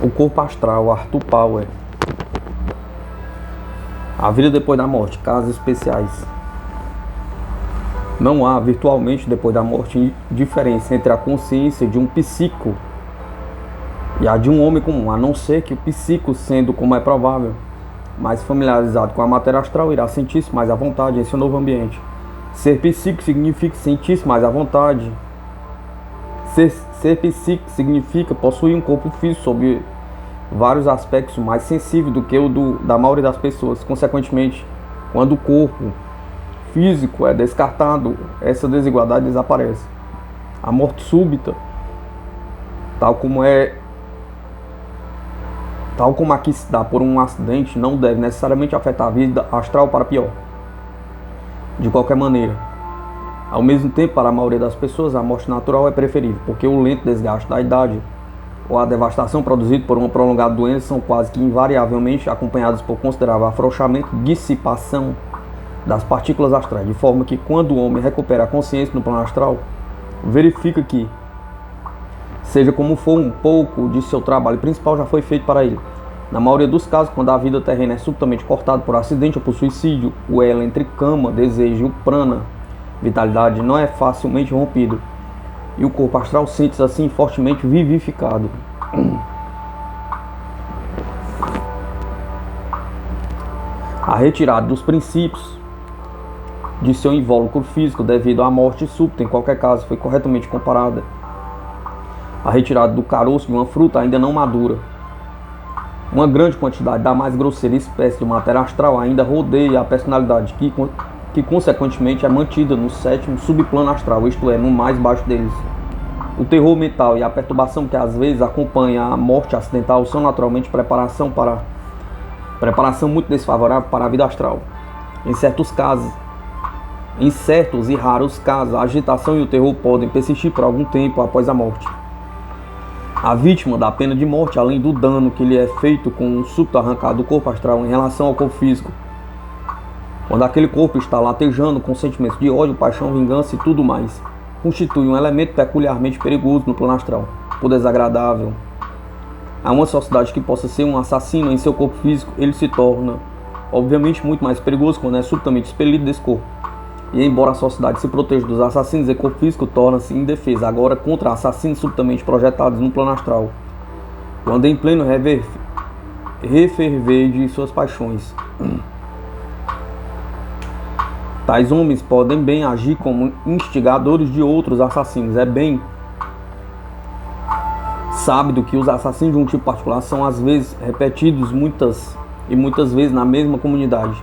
O corpo astral, Arthur Power. A vida depois da morte, casos especiais. Não há, virtualmente, depois da morte, diferença entre a consciência de um psíquico e a de um homem comum, a não ser que o psíquico, sendo, como é provável, mais familiarizado com a matéria astral, irá sentir-se mais à vontade em seu novo ambiente. Ser psíquico significa sentir-se mais à vontade. Ser psíquico significa possuir um corpo físico sob vários aspectos mais sensível do que o da maioria das pessoas. Consequentemente, quando o corpo físico é descartado, essa desigualdade desaparece. A morte súbita, tal como aqui se dá por um acidente, não deve necessariamente afetar a vida astral para pior. De qualquer maneira, ao mesmo tempo, para a maioria das pessoas, a morte natural é preferível, porque o lento desgaste da idade ou a devastação produzida por uma prolongada doença são quase que invariavelmente acompanhadas por considerável afrouxamento, dissipação das partículas astrais, de forma que quando o homem recupera a consciência no plano astral, verifica que, seja como for, um pouco de seu trabalho principal já foi feito para ele. Na maioria dos casos, quando a vida terrena é subitamente cortada por acidente ou por suicídio, o elo entre kama, desejo e o prana, vitalidade, não é facilmente rompido, e o corpo astral sente-se assim fortemente vivificado. A retirada dos princípios de seu invólucro físico devido à morte súbita, em qualquer caso, foi corretamente comparada à retirada do caroço de uma fruta ainda não madura. Uma grande quantidade da mais grosseira espécie de matéria astral ainda rodeia a personalidade, que consequentemente é mantida no sétimo subplano astral, isto é, no mais baixo deles. O terror mental e a perturbação que às vezes acompanha a morte acidental são naturalmente preparação muito desfavorável para a vida astral. Em certos e raros casos, a agitação e o terror podem persistir por algum tempo após a morte. A vítima da pena de morte, além do dano que lhe é feito com um súbito arrancado do corpo astral em relação ao corpo físico, quando aquele corpo está latejando com sentimentos de ódio, paixão, vingança e tudo mais, constitui um elemento peculiarmente perigoso no plano astral, por desagradável a uma sociedade que possa ser um assassino em seu corpo físico, ele se torna, obviamente, muito mais perigoso quando é subitamente expelido desse corpo. E embora a sociedade se proteja dos assassinos em corpo físico, torna-se indefesa agora contra assassinos subitamente projetados no plano astral, quando em pleno referver de suas paixões. Tais homens podem bem agir como instigadores de outros assassinos. É bem sábio que os assassinos de um tipo particular são às vezes repetidos muitas vezes na mesma comunidade.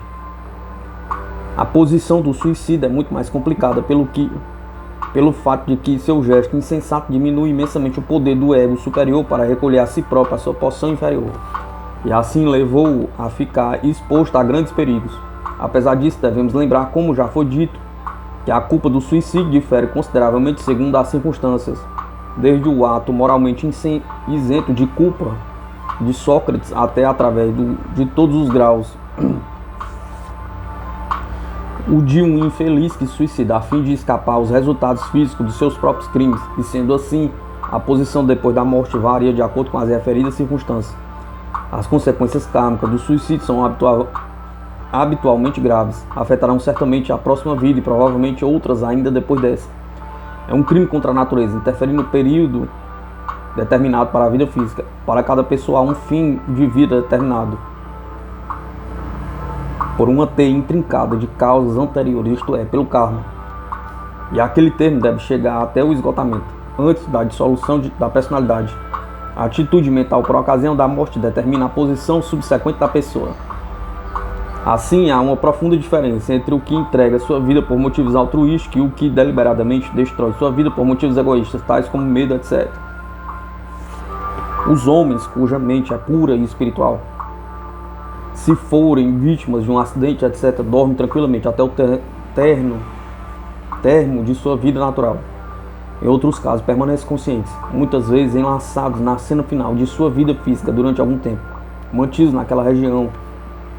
A posição do suicida é muito mais complicada pelo fato de que seu gesto insensato diminui imensamente o poder do ego superior para recolher a si próprio a sua porção inferior, e assim levou-o a ficar exposto a grandes perigos. Apesar disso, devemos lembrar, como já foi dito, que a culpa do suicídio difere consideravelmente segundo as circunstâncias, desde o ato moralmente isento de culpa de Sócrates até através de todos os graus o de um infeliz que se suicida a fim de escapar aos resultados físicos dos seus próprios crimes, e sendo assim, a posição depois da morte varia de acordo com as referidas circunstâncias. As consequências kármicas do suicídio são habitualmente graves, afetarão certamente a próxima vida e provavelmente outras ainda depois dessa. É um crime contra a natureza, interferindo no período determinado para a vida física. Para cada pessoa há um fim de vida determinado por uma teia intrincada de causas anteriores, isto é, pelo karma. E aquele termo deve chegar até o esgotamento, antes da dissolução da personalidade. A atitude mental por ocasião da morte determina a posição subsequente da pessoa. Assim, há uma profunda diferença entre o que entrega sua vida por motivos altruísticos e o que deliberadamente destrói sua vida por motivos egoístas, tais como medo, etc. Os homens cuja mente é pura e espiritual, se forem vítimas de um acidente, etc., dormem tranquilamente até o termo de sua vida natural. Em outros casos, permanecem conscientes, muitas vezes enlaçados na cena final de sua vida física durante algum tempo, mantidos naquela região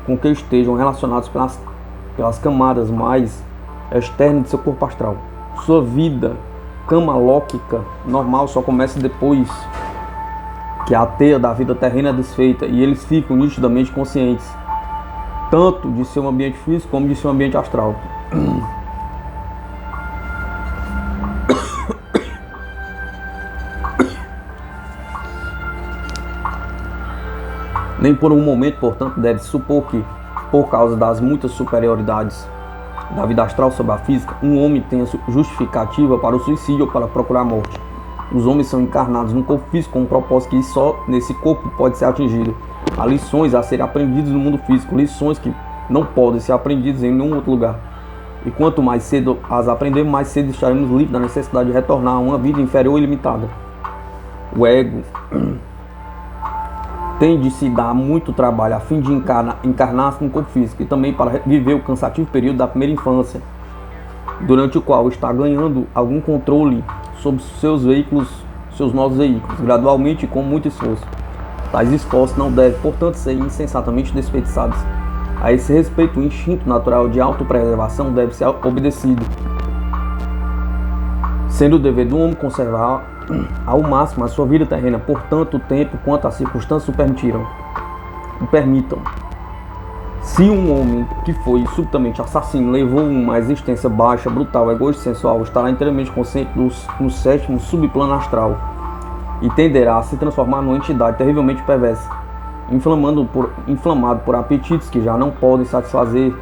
com que estejam relacionados pelas camadas mais externas de seu corpo astral. Sua vida camalóquica normal só começa depois que a teia da vida terrena é desfeita e eles ficam nitidamente conscientes, tanto de seu ambiente físico como de seu ambiente astral. Nem por um momento, portanto, deve-se supor que, por causa das muitas superioridades da vida astral sobre a física, um homem tenha justificativa para o suicídio ou para procurar a morte. Os homens são encarnados num corpo físico com um propósito que só nesse corpo pode ser atingido. Há lições a serem aprendidas no mundo físico, lições que não podem ser aprendidas em nenhum outro lugar. E quanto mais cedo as aprendemos, mais cedo estaremos livres da necessidade de retornar a uma vida inferior e limitada. O ego tem de se dar muito trabalho a fim de encarnar-se no corpo físico e também para viver o cansativo período da primeira infância, durante o qual está ganhando algum controle sobre seus veículos, seus novos veículos, gradualmente e com muito esforço. Tais esforços não devem, portanto, ser insensatamente desperdiçados. A esse respeito, o instinto natural de autopreservação deve ser obedecido, sendo o dever do homem conservar ao máximo a sua vida terrena por tanto tempo quanto as circunstâncias o permitam. Se um homem que foi subitamente assassino levou uma existência baixa, brutal, egoísta e sensual, estará inteiramente consciente no sétimo subplano astral e tenderá a se transformar numa entidade terrivelmente perversa, inflamado por apetites que já não podem satisfazer.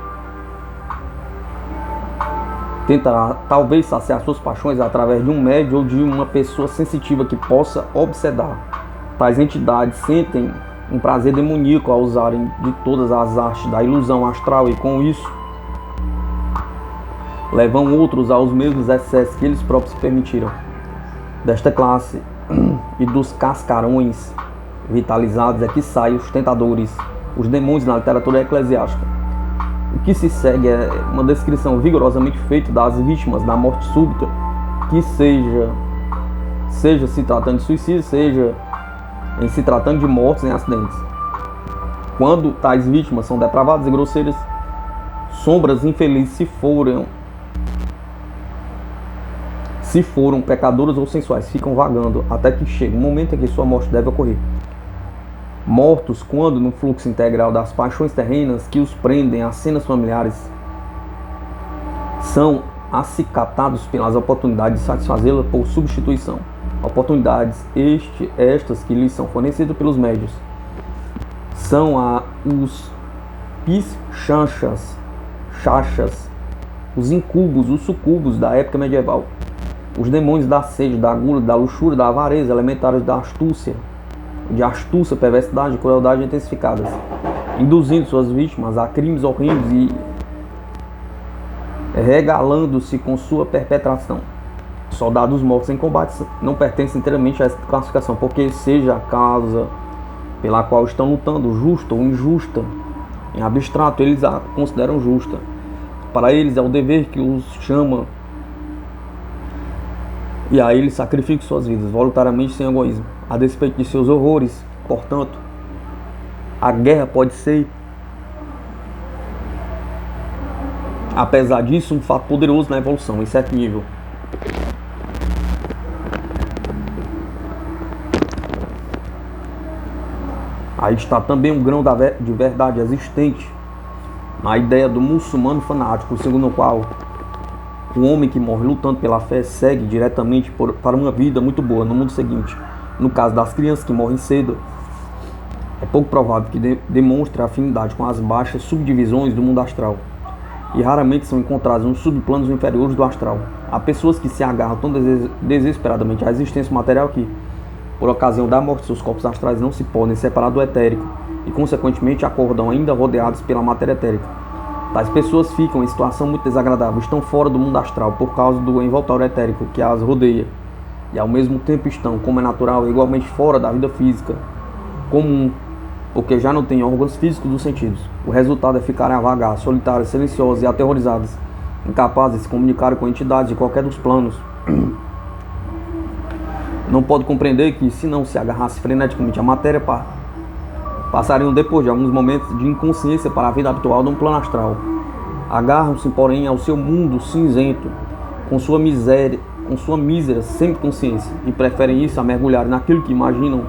Tentará talvez saciar suas paixões através de um médium ou de uma pessoa sensitiva que possa obsedar. Tais entidades sentem um prazer demoníaco ao usarem de todas as artes da ilusão astral e com isso levam outros aos mesmos excessos que eles próprios se permitiram. Desta classe e dos cascarões vitalizados é que saem os tentadores, os demônios na literatura eclesiástica. O que se segue é uma descrição vigorosamente feita das vítimas da morte súbita, que seja se tratando de suicídio, seja em se tratando de mortes em acidentes. Quando tais vítimas são depravadas e grosseiras, sombras infelizes se foram pecadoras ou sensuais, ficam vagando até que chega o momento em que sua morte deve ocorrer. Mortos quando no fluxo integral das paixões terrenas que os prendem às cenas familiares, são acicatados pelas oportunidades de satisfazê-la por substituição. Oportunidades estas que lhes são fornecidas pelos médios. São os chachas, os incubos, os sucubos da época medieval. Os demônios da sede, da gula, da luxúria, da avareza, elementares da astúcia, perversidade e crueldade intensificadas, induzindo suas vítimas a crimes horríveis e regalando-se com sua perpetração. Soldados mortos em combate não pertencem inteiramente a essa classificação, porque seja a causa pela qual estão lutando, justa ou injusta, em abstrato eles a consideram justa. Para eles é o dever que os chama, e aí eles sacrificam suas vidas voluntariamente sem egoísmo, a despeito de seus horrores. Portanto, a guerra pode ser, apesar disso, um fato poderoso na evolução, em certo nível. Aí está também um grão de verdade existente na ideia do muçulmano fanático, segundo o qual o homem que morre lutando pela fé segue diretamente para uma vida muito boa no mundo seguinte. No caso das crianças que morrem cedo, é pouco provável que demonstre afinidade com as baixas subdivisões do mundo astral, e raramente são encontradas nos subplanos inferiores do astral. Há pessoas que se agarram tão desesperadamente à existência material que, por ocasião da morte, seus corpos astrais não se podem separar do etérico e, consequentemente, acordam ainda rodeados pela matéria etérica. Tais pessoas ficam em situação muito desagradável, estão fora do mundo astral por causa do envoltório etérico que as rodeia, e ao mesmo tempo estão, como é natural, igualmente fora da vida física comum, porque já não têm órgãos físicos dos sentidos. O resultado é ficarem a vagar, solitários, silenciosos e aterrorizados, incapazes de se comunicar com entidades de qualquer dos planos. Não pode compreender que, se não se agarrasse freneticamente à matéria, passariam depois de alguns momentos de inconsciência para a vida habitual de um plano astral. Agarram-se, porém, ao seu mundo cinzento, com sua mísera sempre consciência, e preferem isso a mergulhar naquilo que imaginam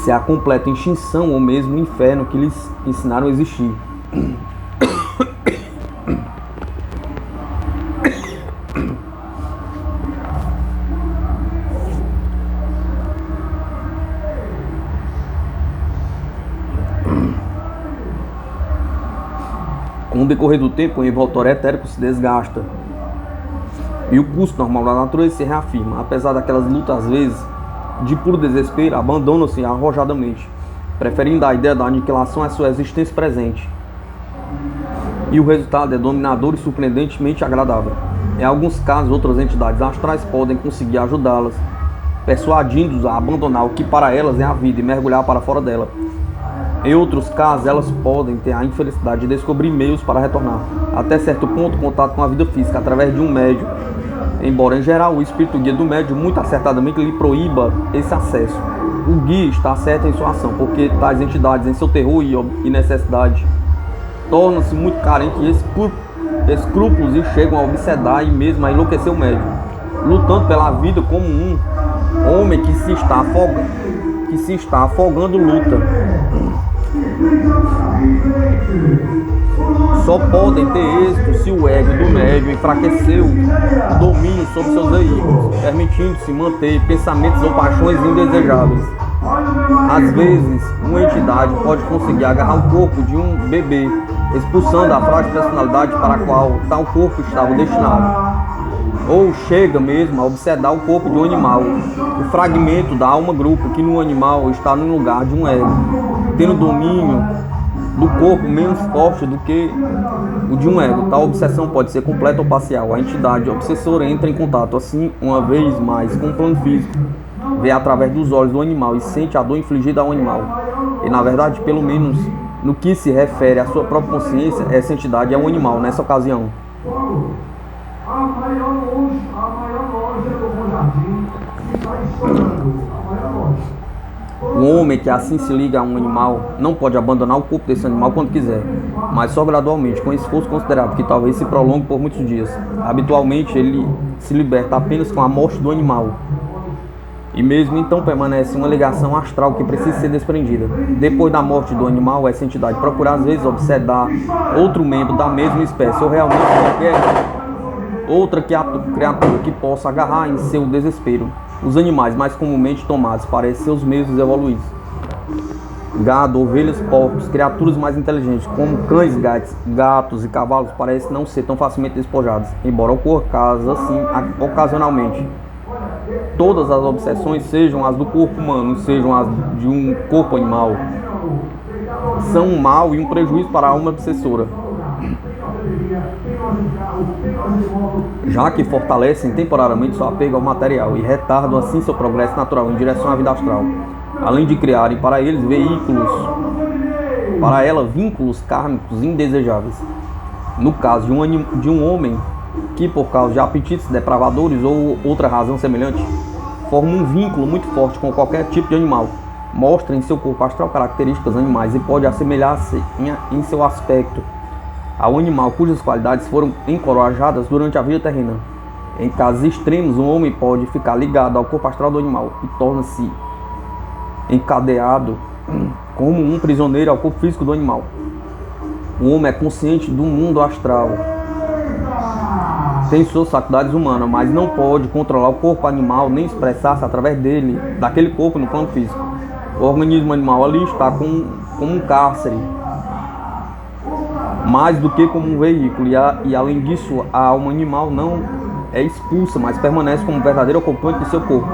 se é a completa extinção ou mesmo o inferno que lhes ensinaram a existir. Com o decorrer do tempo, o envoltório etérico se desgasta e o curso normal da natureza se reafirma. Apesar daquelas lutas, às vezes, de puro desespero, abandonam-se arrojadamente, preferindo a ideia da aniquilação à sua existência presente. E o resultado é dominador e surpreendentemente agradável. Em alguns casos, outras entidades astrais podem conseguir ajudá-las, persuadindo-os a abandonar o que para elas é a vida e mergulhar para fora dela. Em outros casos, elas podem ter a infelicidade de descobrir meios para retornar, até certo ponto, contato com a vida física através de um médium, embora em geral o espírito guia do médium muito acertadamente lhe proíba esse acesso. O guia está certo em sua ação, porque tais entidades, em seu terror e necessidade, tornam-se muito carentes de escrúpulos e chegam a obsedar e mesmo a enlouquecer o médium, lutando pela vida como um homem que se está afogando luta. Só podem ter êxito se o ego do médium enfraqueceu o domínio sobre seus veículos, permitindo-se manter pensamentos ou paixões indesejáveis. Às vezes, uma entidade pode conseguir agarrar o corpo de um bebê, expulsando a frágil personalidade para a qual tal corpo estava destinado. Ou chega mesmo a obsedar o corpo de um animal, o fragmento da alma grupo que no animal está no lugar de um ego, tendo domínio do corpo menos forte do que o de um ego. Tal obsessão pode ser completa ou parcial. A entidade obsessora entra em contato assim uma vez mais com o plano físico, vê através dos olhos do animal e sente a dor infligida ao animal. E na verdade, pelo menos no que se refere à sua própria consciência, essa entidade é um animal nessa ocasião. A maior loja do Bom Jardim está estourando. A maior loja. Um homem que assim se liga a um animal não pode abandonar o corpo desse animal quando quiser, mas só gradualmente, com esforço considerável que talvez se prolongue por muitos dias. Habitualmente ele se liberta apenas com a morte do animal. E mesmo então permanece uma ligação astral que precisa ser desprendida. Depois da morte do animal, essa entidade procura às vezes obsedar outro membro da mesma espécie ou realmente qualquer outra criatura que possa agarrar em seu desespero. Os animais mais comumente tomados parecem ser os mesmos evoluídos. Gado, ovelhas, porcos, criaturas mais inteligentes como cães, gatos e cavalos parecem não ser tão facilmente despojados, embora ocorra casos assim ocasionalmente. Todas as obsessões, sejam as do corpo humano, sejam as de um corpo animal, são um mal e um prejuízo para a alma obsessora, já que fortalecem temporariamente seu apego ao material e retardam assim seu progresso natural em direção à vida astral, além de criarem para eles vínculos kármicos indesejáveis. No caso de um homem que, por causa de apetites depravadores ou outra razão semelhante, forma um vínculo muito forte com qualquer tipo de animal, mostra em seu corpo astral características animais e pode assemelhar-se em seu aspecto ao animal cujas qualidades foram encorajadas durante a vida terrena. Em casos extremos, um homem pode ficar ligado ao corpo astral do animal e torna-se encadeado como um prisioneiro ao corpo físico do animal. O homem é consciente do mundo astral, tem suas faculdades humanas, mas não pode controlar o corpo animal nem expressar-se através daquele corpo no plano físico. O organismo animal ali está como um cárcere, mais do que como um veículo, e além disso a alma animal não é expulsa, mas permanece como um verdadeiro ocupante de seu corpo.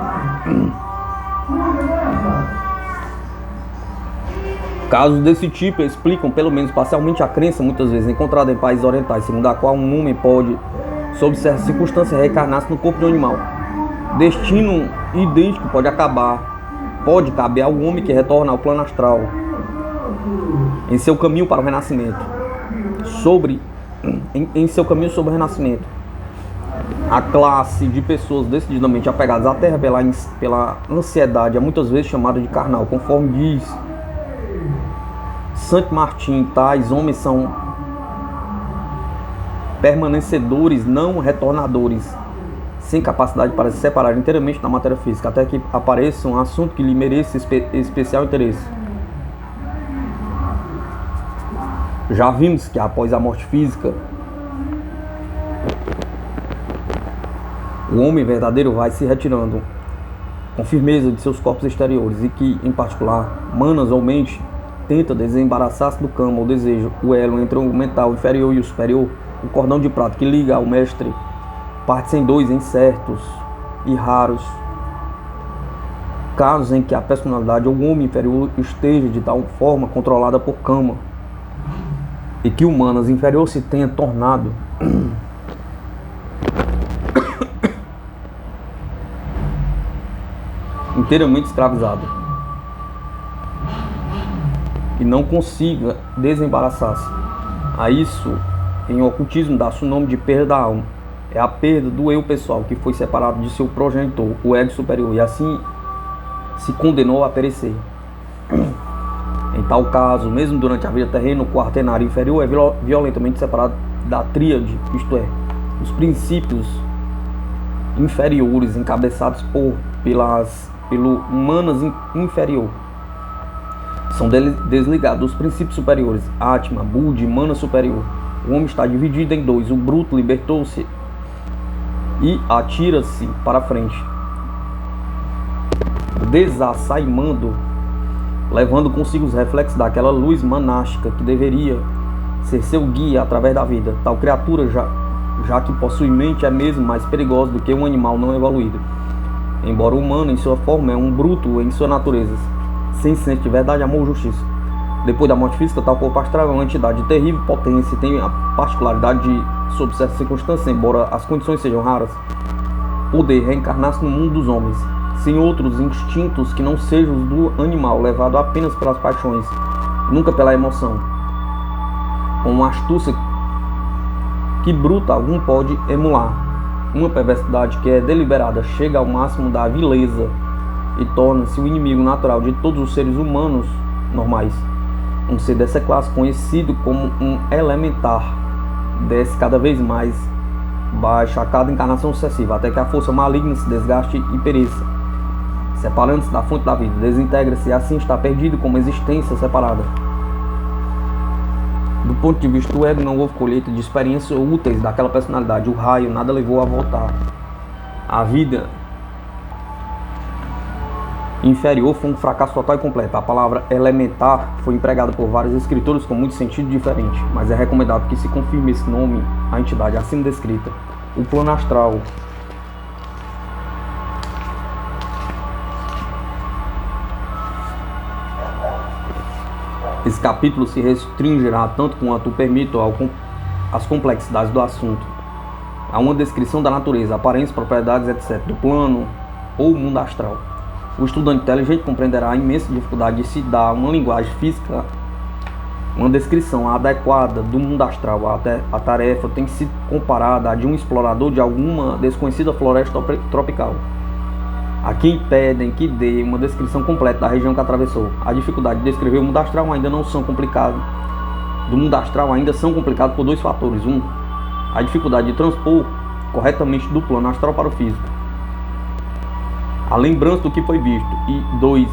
Casos desse tipo explicam, pelo menos parcialmente, a crença muitas vezes encontrada em países orientais, segundo a qual um homem pode, sob certas circunstâncias, reencarnar-se no corpo de um animal. Destino idêntico pode caber ao homem que retorna ao plano astral em seu caminho para o renascimento. Em seu caminho sobre o renascimento, a classe de pessoas decididamente apegadas à Terra pela ansiedade é muitas vezes chamada de carnal, conforme diz Santo Martim. Tais homens são permanecedores, não retornadores. sem capacidade para se separar inteiramente da matéria física, até que apareça um assunto que lhe mereça especial interesse. Já vimos que após a morte física, o homem verdadeiro vai se retirando com firmeza de seus corpos exteriores e que, em particular, Manas ou mente tenta desembaraçar-se do campo ou desejo, o elo entre o mental inferior e o superior, o cordão de prata que liga ao mestre, parte-se em dois em certos e raros casos em que a personalidade ou o homem inferior esteja de tal forma controlada por Kama e que o Manas inferior se tenha tornado inteiramente escravizado e não consiga desembaraçar-se. A isso, em ocultismo, dá-se o nome de perda da alma. É a perda do eu pessoal que foi separado de seu progenitor, o ego superior, e assim se condenou a perecer. Em tal caso, mesmo durante a vida terrena, o quaternário inferior é violentamente separado da tríade, isto é, os princípios inferiores encabeçados pelo Manas inferior são desligados dos princípios superiores, Atma, Buddhi, Mana superior. O homem está dividido em dois, o bruto libertou-se e atira-se para frente, desassaimando, levando consigo os reflexos daquela luz monástica que deveria ser seu guia através da vida. Tal criatura, já que possui mente, é mesmo mais perigosa do que um animal não evoluído. Embora o humano em sua forma é um bruto em sua natureza, sem senso de verdade, amor e justiça. Depois da morte física, tal corpo astral é uma entidade de terrível potência e tem a particularidade de, sob certas circunstâncias, embora as condições sejam raras, poder reencarnar-se no mundo dos homens, sem outros instintos que não sejam os do animal, levado apenas pelas paixões, nunca pela emoção, com uma astúcia que bruta algum pode emular. Uma perversidade que é deliberada chega ao máximo da vileza e torna-se o inimigo natural de todos os seres humanos normais. Um ser dessa classe, conhecido como um elementar, desce cada vez mais baixo a cada encarnação sucessiva, até que a força maligna se desgaste e pereça, separando-se da fonte da vida, desintegra-se e assim está perdido como existência separada. Do ponto de vista do ego, não houve colheita de experiências úteis daquela personalidade. O raio nada levou a voltar. A vida inferior foi um fracasso total e completo. A palavra elementar foi empregada por vários escritores com muito sentido diferente, mas é recomendável que se confirme esse nome à entidade acima descrita. O plano astral. Esse capítulo se restringirá tanto quanto permite as complexidades do assunto a uma descrição da natureza, aparências, propriedades, etc., do plano ou mundo astral. O estudante inteligente compreenderá a imensa dificuldade de se dar uma linguagem física, uma descrição adequada do mundo astral. A tarefa tem sido comparada à de um explorador de alguma desconhecida floresta tropical, a quem pedem que dê uma descrição completa da região que atravessou. A dificuldade de descrever o mundo astral ainda são complicados por dois fatores. Um, a dificuldade de transpor corretamente do plano astral para o físico a lembrança do que foi visto. E dois,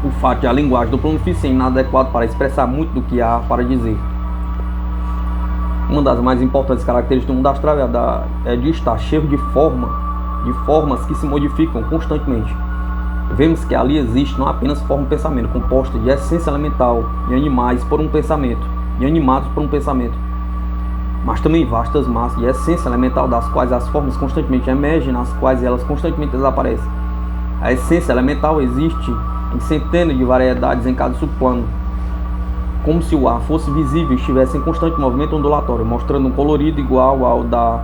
o fato de a linguagem do plano físico ser inadequada para expressar muito do que há para dizer. Uma das mais importantes características do mundo astral é de estar cheio de formas que se modificam constantemente. Vemos que ali existe não apenas forma de pensamento, composta de essência elemental e animais por um pensamento, e animados por um pensamento, mas também vastas massas de essência elemental, das quais as formas constantemente emergem, nas quais elas constantemente desaparecem. A essência elemental existe em centenas de variedades em cada subplano, como se o ar fosse visível e estivesse em constante movimento ondulatório, mostrando um colorido igual ao da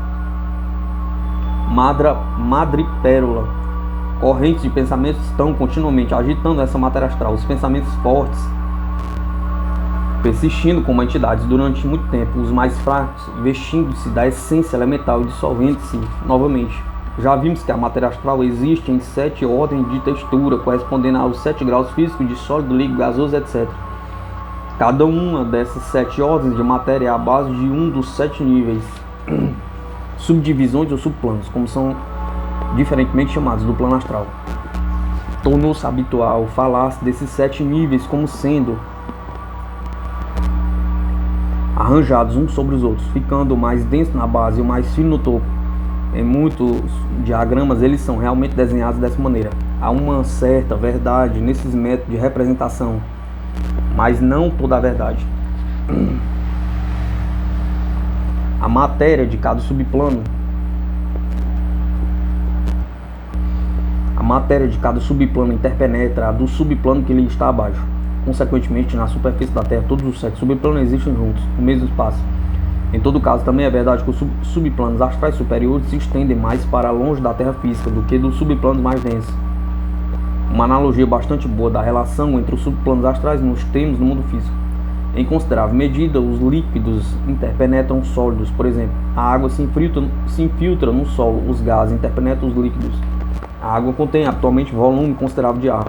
madrepérola. Correntes de pensamentos estão continuamente agitando essa matéria astral. Os pensamentos fortes persistindo como entidades durante muito tempo, os mais fracos vestindo-se da essência elemental e dissolvendo-se novamente. Já vimos que a matéria astral existe em 7 ordens de textura, correspondendo aos 7 graus físicos de sólido, líquido, gasoso, etc. Cada uma dessas 7 ordens de matéria é a base de um dos 7 níveis subdivisões ou subplanos, como são diferentemente chamados do plano astral. Tornou-se habitual falar-se desses 7 níveis como sendo arranjados uns sobre os outros, ficando o mais denso na base e o mais fino no topo. Em muitos diagramas eles são realmente desenhados dessa maneira. Há uma certa verdade nesses métodos de representação, mas não toda a verdade. A matéria de cada subplano interpenetra a do subplano que lhe está abaixo. Consequentemente, na superfície da Terra, todos os 7 subplanos existem juntos, no mesmo espaço. Em todo caso, também é verdade que os subplanos astrais superiores se estendem mais para longe da Terra física do que dos subplanos mais densos. Uma analogia bastante boa da relação entre os subplanos astrais nos temos no mundo físico. Em considerável medida, os líquidos interpenetram os sólidos. Por exemplo, a água se infiltra no solo, os gases interpenetram os líquidos. A água contém atualmente volume considerável de ar.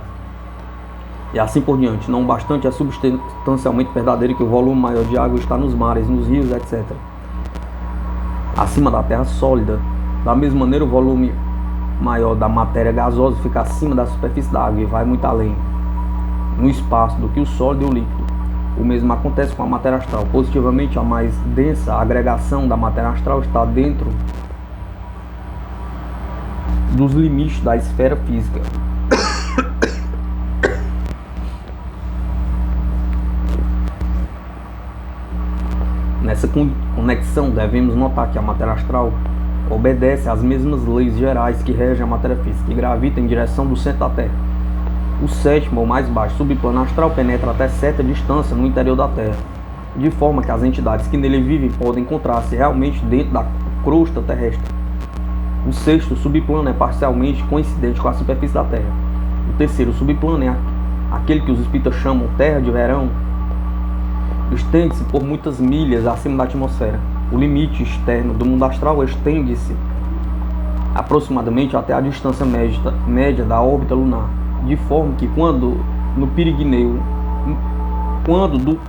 E assim por diante. Não bastante é substancialmente verdadeiro que o volume maior de água está nos mares, nos rios, etc. Acima da terra sólida. Da mesma maneira, o volume maior da matéria gasosa fica acima da superfície da água e vai muito além no espaço do que o sólido e o líquido. O mesmo acontece com a matéria astral. Positivamente, a mais densa agregação da matéria astral está dentro dos limites da esfera física. Nessa conexão, devemos notar que a matéria astral obedece às mesmas leis gerais que regem a matéria física e gravita em direção do centro da Terra. O 7º ou mais baixo subplano astral penetra até certa distância no interior da Terra, de forma que as entidades que nele vivem podem encontrar-se realmente dentro da crosta terrestre. O 6º subplano é parcialmente coincidente com a superfície da Terra. O 3º subplano é aquele que os espíritas chamam Terra de Verão. Estende-se por muitas milhas acima da atmosfera. O limite externo do mundo astral estende-se aproximadamente até a distância média da órbita lunar, de forma que quando do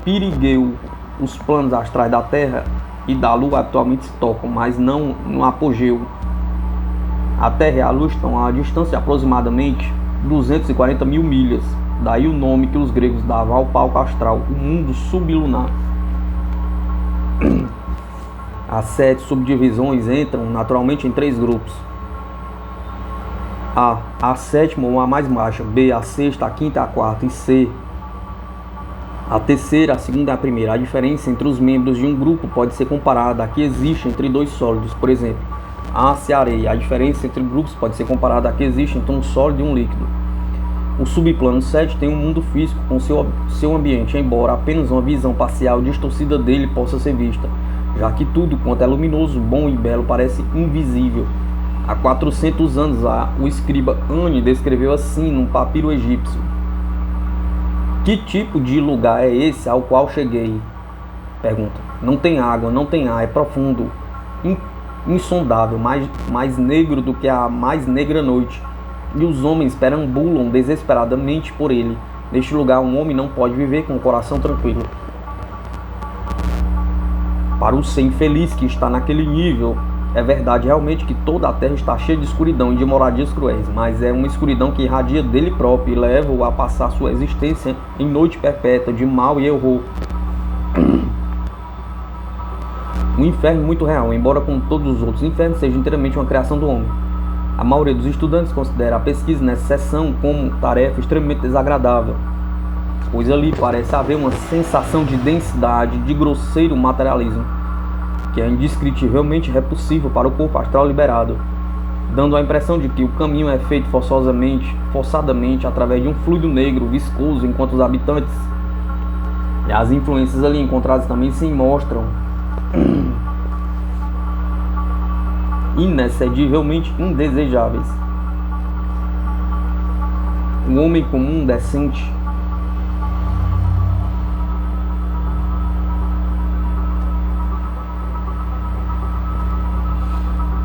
Pirigueu os planos astrais da Terra e da Lua atualmente se tocam, mas não no apogeu. A Terra e a Lua estão a distância de aproximadamente 240 mil milhas. Daí o nome que os gregos davam ao palco astral, o mundo sublunar. As 7 subdivisões entram naturalmente em 3 grupos. A 7ª ou a mais baixa, B, a 6ª, a 5ª, a 4ª e C, a 3ª, a 2ª e a 1ª. A diferença entre os membros de um grupo pode ser comparada à que existe entre 2 sólidos. Por exemplo, aço e areia. A diferença entre grupos pode ser comparada à que existe entre um sólido e um líquido. O subplano 7 tem um mundo físico com seu ambiente, embora apenas uma visão parcial distorcida dele possa ser vista, já que tudo quanto é luminoso, bom e belo parece invisível. Há 400 anos, o escriba Ani descreveu assim num papiro egípcio: que tipo de lugar é esse ao qual cheguei? Pergunta. Não tem água, não tem ar, é profundo, insondável, mais negro do que a mais negra noite. E os homens perambulam desesperadamente por ele. Neste lugar, um homem não pode viver com o coração tranquilo. Para o ser infeliz que está naquele nível, é verdade realmente que toda a terra está cheia de escuridão e de moradias cruéis, mas é uma escuridão que irradia dele próprio e leva-o a passar sua existência em noite perpétua de mal e horror. Um inferno muito real, embora como todos os outros infernos seja inteiramente uma criação do homem. A maioria dos estudantes considera a pesquisa nessa seção como tarefa extremamente desagradável, pois ali parece haver uma sensação de densidade, de grosseiro materialismo, que é indescritivelmente repulsivo para o corpo astral liberado, dando a impressão de que o caminho é feito forçadamente através de um fluido negro viscoso, enquanto os habitantes e as influências ali encontradas também se mostram inexcedivelmente indesejáveis. O homem comum decente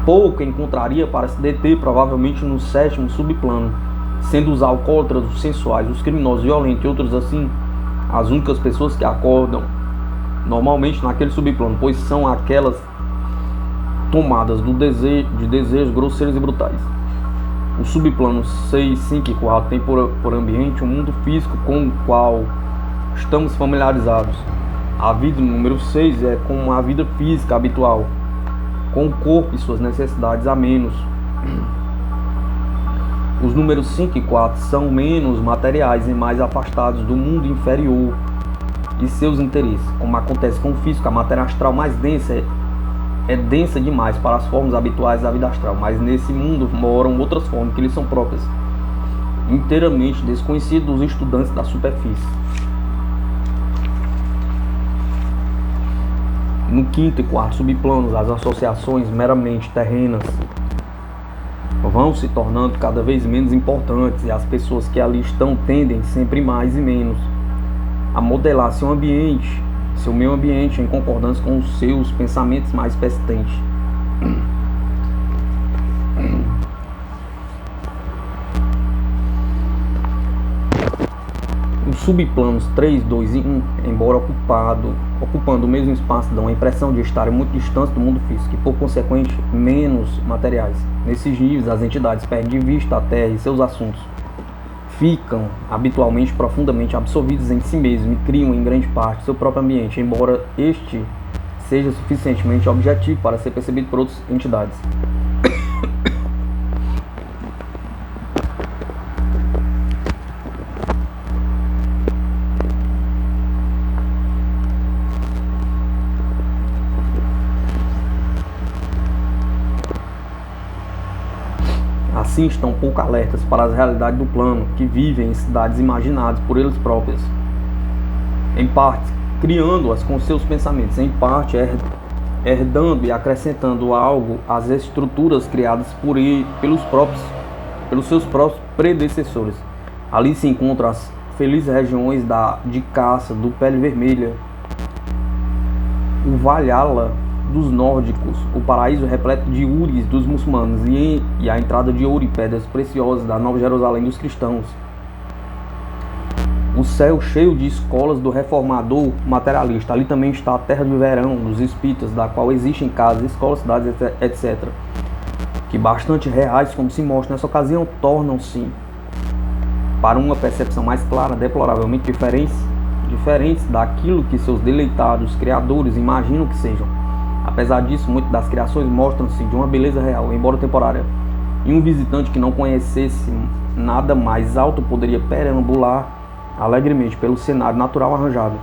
pouco encontraria para se deter provavelmente no 7º subplano, sendo os alcoólatras, os sensuais, os criminosos violentos e outros assim as únicas pessoas que acordam normalmente naquele subplano, pois são aquelas tomadas de desejos grosseiros e brutais. O subplano 6, 5 e 4 tem por ambiente um mundo físico com o qual estamos familiarizados. A vida no número 6 é como a vida física habitual, com o corpo e suas necessidades a menos. Os números 5 e 4 são menos materiais e mais afastados do mundo inferior e seus interesses. Como acontece com o físico, a matéria astral mais densa é densa demais para as formas habituais da vida astral, mas nesse mundo moram outras formas que lhes são próprias, inteiramente desconhecidas dos estudantes da superfície. No quinto e quarto subplanos, as associações meramente terrenas vão se tornando cada vez menos importantes e as pessoas que ali estão tendem sempre mais e menos a modelar seu meio ambiente em concordância com os seus pensamentos mais persistentes. Os subplanos 3, 2 e 1, embora ocupando o mesmo espaço, dão a impressão de estarem muito distantes do mundo físico e, por consequente, menos materiais. Nesses níveis, as entidades perdem de vista a Terra e seus assuntos. Ficam habitualmente profundamente absorvidos em si mesmos e criam em grande parte seu próprio ambiente, embora este seja suficientemente objetivo para ser percebido por outras entidades. Assim estão pouco alertas para as realidades do plano, que vivem em cidades imaginadas por eles próprios, em parte criando-as com seus pensamentos, em parte herdando e acrescentando algo às estruturas criadas pelos seus próprios predecessores. Ali se encontram as felizes regiões de caça do Pele Vermelha, o Valhalla dos nórdicos, o paraíso repleto de Uris dos muçulmanos e a entrada de ouro e pedras preciosas da Nova Jerusalém dos cristãos. O céu cheio de escolas do reformador materialista. Ali também está a terra de verão dos espíritas, da qual existem casas, escolas, cidades, etc., que bastante reais, como se mostra nessa ocasião, tornam-se, para uma percepção mais clara, deploravelmente diferentes daquilo que seus deleitados criadores imaginam que sejam. Apesar disso, muitas das criações mostram-se de uma beleza real, embora temporária, e um visitante que não conhecesse nada mais alto poderia perambular alegremente pelo cenário natural arranjado,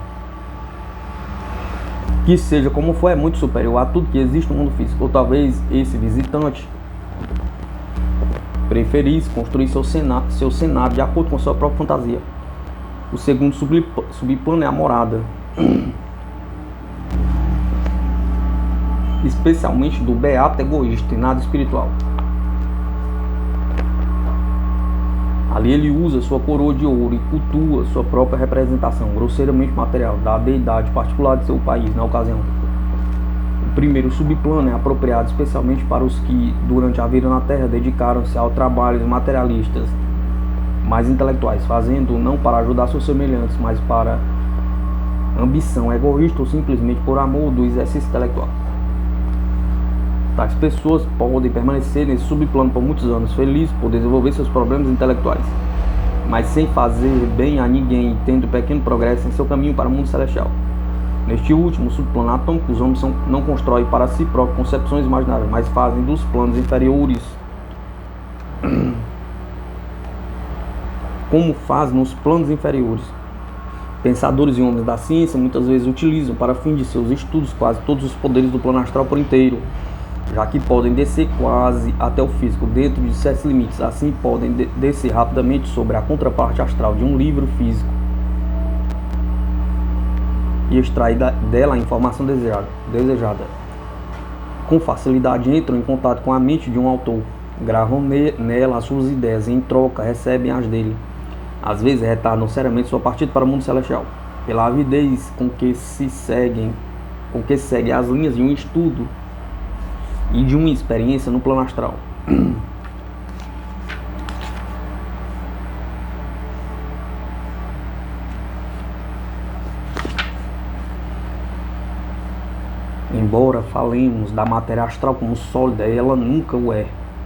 que seja como for, é muito superior a tudo que existe no mundo físico. Ou talvez esse visitante preferisse construir seu cenário de acordo com sua própria fantasia. O segundo subplano é a morada, especialmente do beato egoísta e nada espiritual. Ali ele usa sua coroa de ouro e cultua sua própria representação, grosseiramente material, da deidade particular de seu país na ocasião. O primeiro subplano é apropriado especialmente para os que, durante a vida na Terra, dedicaram-se ao trabalhos materialistas mais intelectuais, fazendo não para ajudar seus semelhantes, mas para ambição egoísta ou simplesmente por amor do exercício intelectual. Tais pessoas podem permanecer nesse subplano por muitos anos, felizes por desenvolver seus problemas intelectuais, mas sem fazer bem a ninguém e tendo pequeno progresso em seu caminho para o mundo celestial. Neste último subplano atômico, os homens não constroem para si próprios concepções imaginárias, mas fazem dos planos inferiores, como fazem nos planos inferiores. Pensadores e homens da ciência muitas vezes utilizam para fim de seus estudos quase todos os poderes do plano astral por inteiro, já que podem descer quase até o físico dentro de certos limites. Assim podem descer rapidamente sobre a contraparte astral de um livro físico e extrair dela a informação desejada. Com facilidade entram em contato com a mente de um autor, gravam nela as suas ideias e em troca recebem as dele. Às vezes retardam seriamente sua partida para o mundo celestial, pela avidez com que segue as linhas de um estudo e de uma experiência no plano astral. Embora falemos da matéria astral como sólida, ela nunca o é,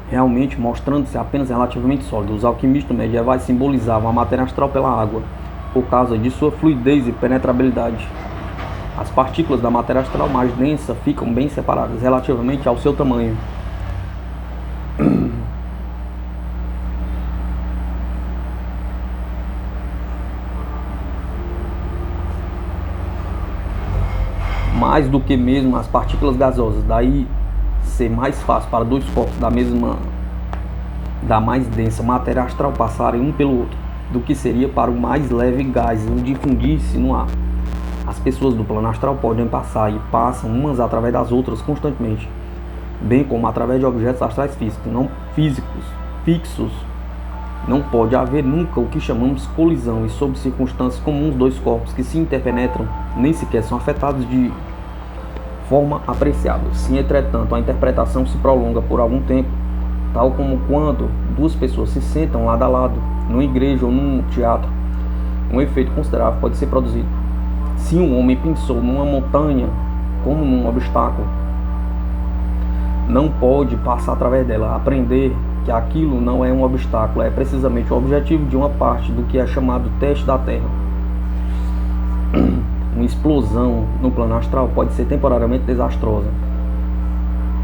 realmente mostrando-se apenas relativamente sólida. Os alquimistas medievais simbolizavam a matéria astral pela água, por causa de sua fluidez e penetrabilidade. As partículas da matéria astral mais densa ficam bem separadas relativamente ao seu tamanho. Mais do que mesmo as partículas gasosas, daí ser mais fácil para dois corpos da mais densa matéria astral passarem um pelo outro, do que seria para o mais leve gás difundir-se no ar. As pessoas do plano astral podem passar e passam umas através das outras constantemente, bem como através de objetos astrais fixos. Não pode haver nunca o que chamamos colisão, e sob circunstâncias comuns dois corpos que se interpenetram nem sequer são afetados de forma apreciável. Se entretanto a interpretação se prolonga por algum tempo, tal como quando duas pessoas se sentam lado a lado, numa igreja ou num teatro, um efeito considerável pode ser produzido. Se um homem pensou numa montanha como num obstáculo, não pode passar através dela. Aprender que aquilo não é um obstáculo é precisamente o objetivo de uma parte do que é chamado teste da Terra. Uma explosão no plano astral pode ser temporariamente desastrosa,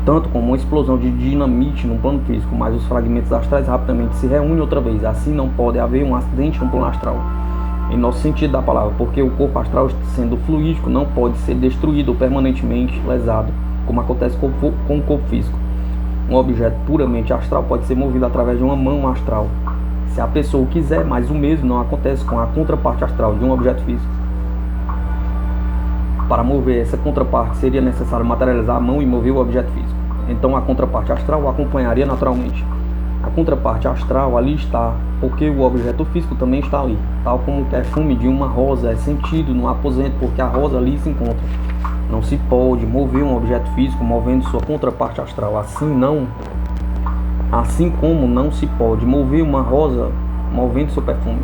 tanto como uma explosão de dinamite no plano físico, mas os fragmentos astrais rapidamente se reúnem outra vez. Assim não pode haver um acidente no plano astral, em nosso sentido da palavra, porque o corpo astral, sendo fluídico, não pode ser destruído ou permanentemente lesado, como acontece com o corpo físico. Um objeto puramente astral pode ser movido através de uma mão astral, se a pessoa o quiser, mas o mesmo não acontece com a contraparte astral de um objeto físico. Para mover essa contraparte seria necessário materializar a mão e mover o objeto físico. Então a contraparte astral o acompanharia naturalmente. A contraparte astral ali está, porque o objeto físico também está ali, tal como o perfume de uma rosa é sentido no aposento, porque a rosa ali se encontra. Não se pode mover um objeto físico movendo sua contraparte astral. Assim como não se pode mover uma rosa movendo seu perfume.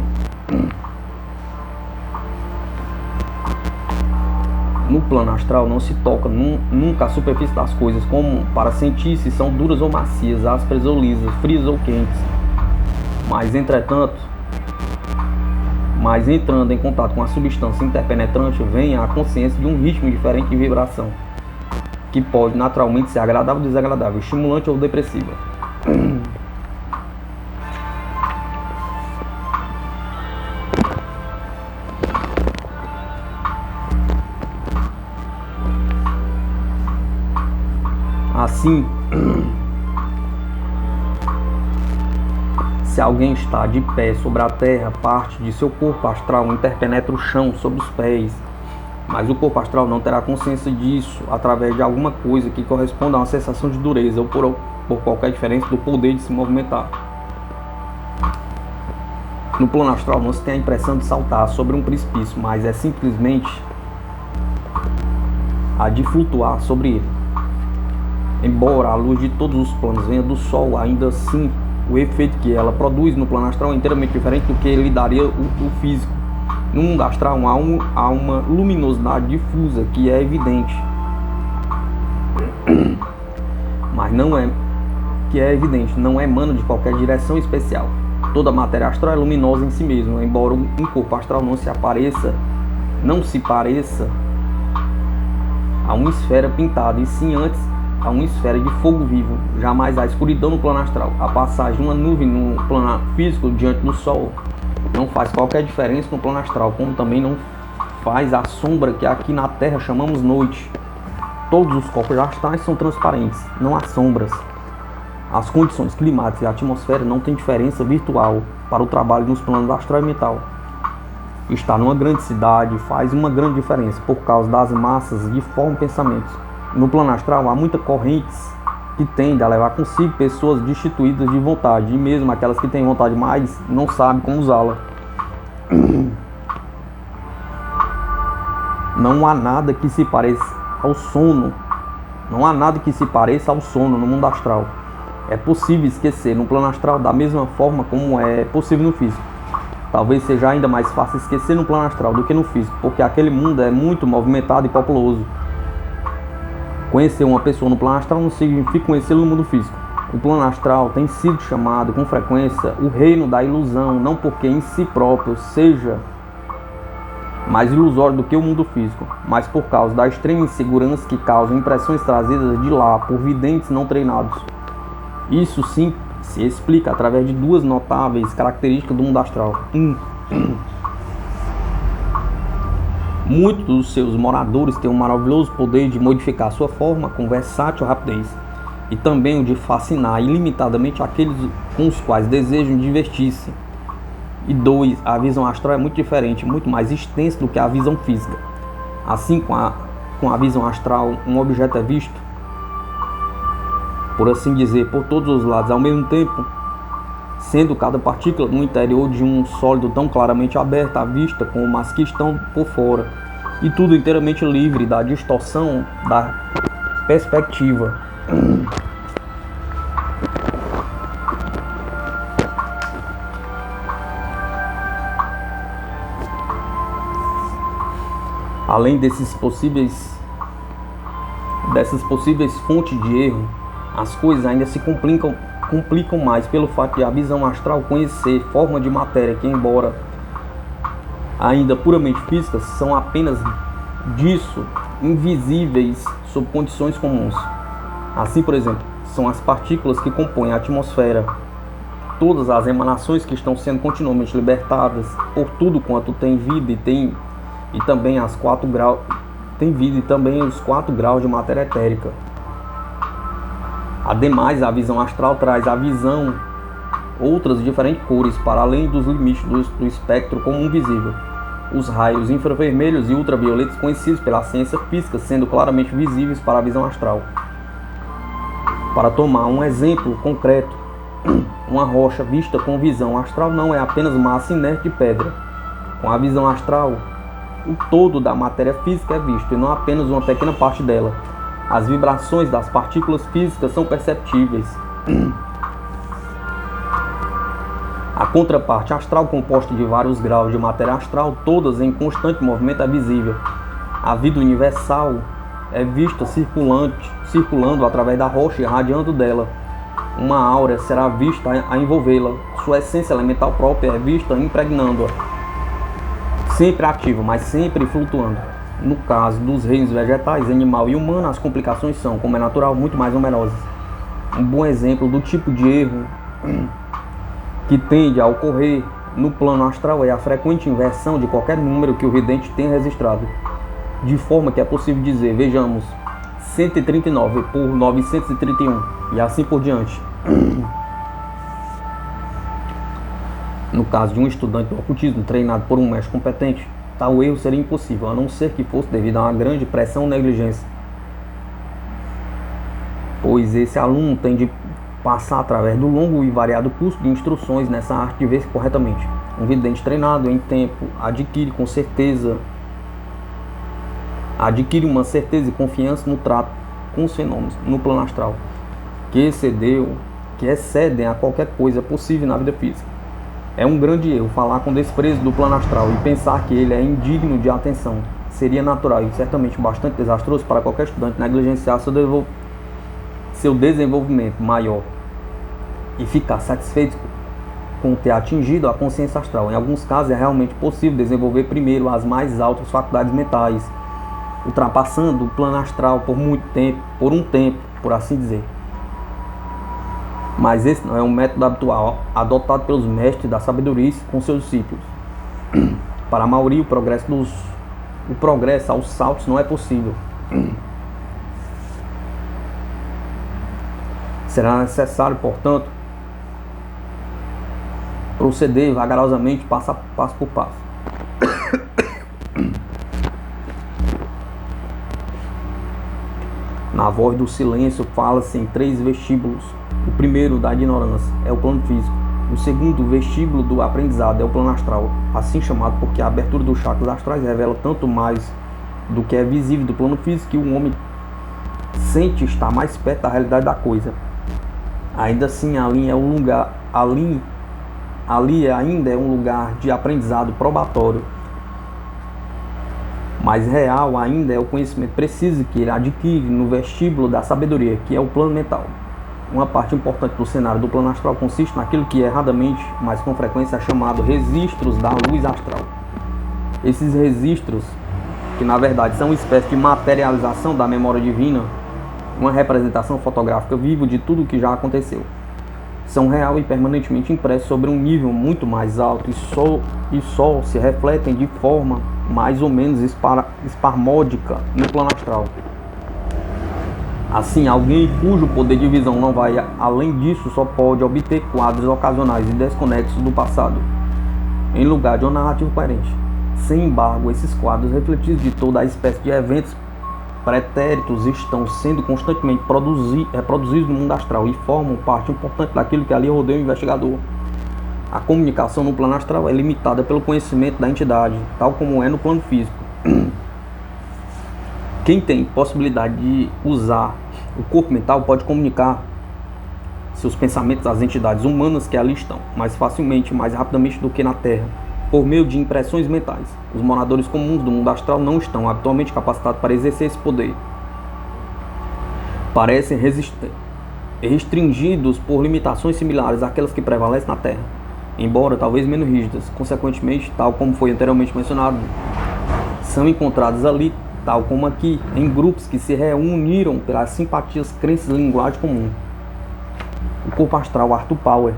No plano astral não se toca nunca a superfície das coisas, como para sentir se são duras ou macias, ásperas ou lisas, frias ou quentes. Mas entrando em contato com a substância interpenetrante, vem a consciência de um ritmo diferente de vibração, que pode naturalmente ser agradável ou desagradável, estimulante ou depressiva. Assim, se alguém está de pé sobre a terra, parte de seu corpo astral interpenetra o chão sob os pés, mas o corpo astral não terá consciência disso através de alguma coisa que corresponda a uma sensação de dureza ou por qualquer diferença do poder de se movimentar. No plano astral não se tem a impressão de saltar sobre um precipício, mas é simplesmente a de flutuar sobre ele. Embora a luz de todos os planos venha do Sol, ainda assim o efeito que ela produz no plano astral é inteiramente diferente do que lhe daria o físico. No mundo astral há uma luminosidade difusa que é evidente, mas não emana de qualquer direção especial. Toda a matéria astral é luminosa em si mesma, embora um corpo astral não se pareça a uma esfera pintada, e sim antes a uma esfera de fogo vivo. Jamais há escuridão no plano astral. A passagem de uma nuvem no plano físico diante do Sol não faz qualquer diferença no plano astral, como também não faz a sombra que aqui na Terra chamamos noite. Todos os corpos astrais são transparentes, não há sombras. As condições climáticas e a atmosfera não têm diferença virtual para o trabalho nos planos astral e mental. Estar numa grande cidade faz uma grande diferença por causa das massas que formam pensamentos. No plano astral há muitas correntes que tendem a levar consigo pessoas destituídas de vontade, e mesmo aquelas que têm vontade mais não sabem como usá-la. Não há nada que se pareça ao sono. Não há nada que se pareça ao sono no mundo astral. É possível esquecer no plano astral da mesma forma como é possível no físico. Talvez seja ainda mais fácil esquecer no plano astral do que no físico, porque aquele mundo é muito movimentado e populoso. Conhecer uma pessoa no plano astral não significa conhecê-lo no mundo físico. O plano astral tem sido chamado com frequência o reino da ilusão, não porque em si próprio seja mais ilusório do que o mundo físico, mas por causa da extrema insegurança que causam impressões trazidas de lá por videntes não treinados. Isso sim se explica através de duas notáveis características do mundo astral. Muitos dos seus moradores têm um maravilhoso poder de modificar sua forma com versátil rapidez, e também o de fascinar ilimitadamente aqueles com os quais desejam divertir-se. E 2. A visão astral é muito diferente, muito mais extensa do que a visão física. Assim, com a visão astral, um objeto é visto, por assim dizer, por todos os lados ao mesmo tempo, sendo cada partícula no interior de um sólido tão claramente aberto à vista como as que estão por fora, e tudo inteiramente livre da distorção da perspectiva. Além dessas possíveis fontes de erro, as coisas ainda se complicam mais pelo fato de a visão astral conhecer forma de matéria que, embora ainda puramente físicas, são apenas disso invisíveis sob condições comuns. Assim, por exemplo, são as partículas que compõem a atmosfera, todas as emanações que estão sendo continuamente libertadas por tudo quanto tem vida e também os 4 graus de matéria etérica. Ademais, a visão astral traz a visão outras diferentes cores para além dos limites do espectro comum visível. Os raios infravermelhos e ultravioletas conhecidos pela ciência física sendo claramente visíveis para a visão astral. Para tomar um exemplo concreto, uma rocha vista com visão astral não é apenas massa inerte de pedra. Com a visão astral, o todo da matéria física é visto e não apenas uma pequena parte dela. As vibrações das partículas físicas são perceptíveis. A contraparte astral, composta de vários graus de matéria astral, todas em constante movimento, é visível. A vida universal é vista circulando através da rocha e irradiando dela. Uma áurea será vista a envolvê-la. Sua essência elemental própria é vista impregnando-a. Sempre ativa, mas sempre flutuando. No caso dos reinos vegetais, animal e humano, as complicações são, como é natural, muito mais numerosas. Um bom exemplo do tipo de erro que tende a ocorrer no plano astral é a frequente inversão de qualquer número que o vidente tenha registrado, de forma que é possível dizer, vejamos, 139 por 931 e assim por diante. No caso de um estudante do ocultismo treinado por um mestre competente, tal erro seria impossível, a não ser que fosse devido a uma grande pressão ou negligência, pois esse aluno tem de passar através do longo e variado curso de instruções nessa arte de ver corretamente. Um vidente treinado em tempo adquire uma certeza e confiança no trato com os fenômenos no plano astral, que excedem a qualquer coisa possível na vida física. É um grande erro falar com desprezo do plano astral e pensar que ele é indigno de atenção. Seria natural e certamente bastante desastroso para qualquer estudante negligenciar seu desenvolvimento maior e ficar satisfeito com ter atingido a consciência astral. Em alguns casos é realmente possível desenvolver primeiro as mais altas faculdades mentais, ultrapassando o plano astral por um tempo, por assim dizer. Mas esse não é um método habitual adotado pelos mestres da sabedoria com seus discípulos. Para a maioria, o progresso aos saltos não é possível. Será necessário, portanto, proceder vagarosamente, passo por passo. Na voz do silêncio fala-se em 3 vestíbulos. O primeiro, da ignorância, é o plano físico. O segundo, vestíbulo do aprendizado, é o plano astral, assim chamado porque a abertura dos chakras astrais revela tanto mais do que é visível do plano físico que o homem sente estar mais perto da realidade da coisa. Ainda assim, ali ainda é um lugar de aprendizado probatório. Mais real ainda é o conhecimento preciso que ele adquire no vestíbulo da sabedoria, que é o plano mental. Uma parte importante do cenário do plano astral consiste naquilo que erradamente, mas com frequência é chamado registros da luz astral. Esses registros, que na verdade são uma espécie de materialização da memória divina, uma representação fotográfica viva de tudo o que já aconteceu, são real e permanentemente impressos sobre um nível muito mais alto e só se refletem de forma mais ou menos espasmódica no plano astral. Assim, alguém cujo poder de visão não vai além disso só pode obter quadros ocasionais e desconexos do passado, em lugar de uma narrativa coerente. Sem embargo, esses quadros refletidos de toda a espécie de eventos pretéritos estão sendo constantemente reproduzidos no mundo astral e formam parte importante daquilo que ali rodeia o investigador. A comunicação no plano astral é limitada pelo conhecimento da entidade, tal como é no plano físico. Quem tem possibilidade de usar o corpo mental pode comunicar seus pensamentos às entidades humanas que ali estão, mais facilmente e mais rapidamente do que na Terra, por meio de impressões mentais. Os moradores comuns do mundo astral não estão habitualmente capacitados para exercer esse poder. Parecem restringidos por limitações similares àquelas que prevalecem na Terra, embora talvez menos rígidas. Consequentemente, tal como foi anteriormente mencionado, são encontrados ali, tal como aqui, em grupos que se reuniram pelas simpatias, crenças e linguagem comum. O corpo astral Arthur Power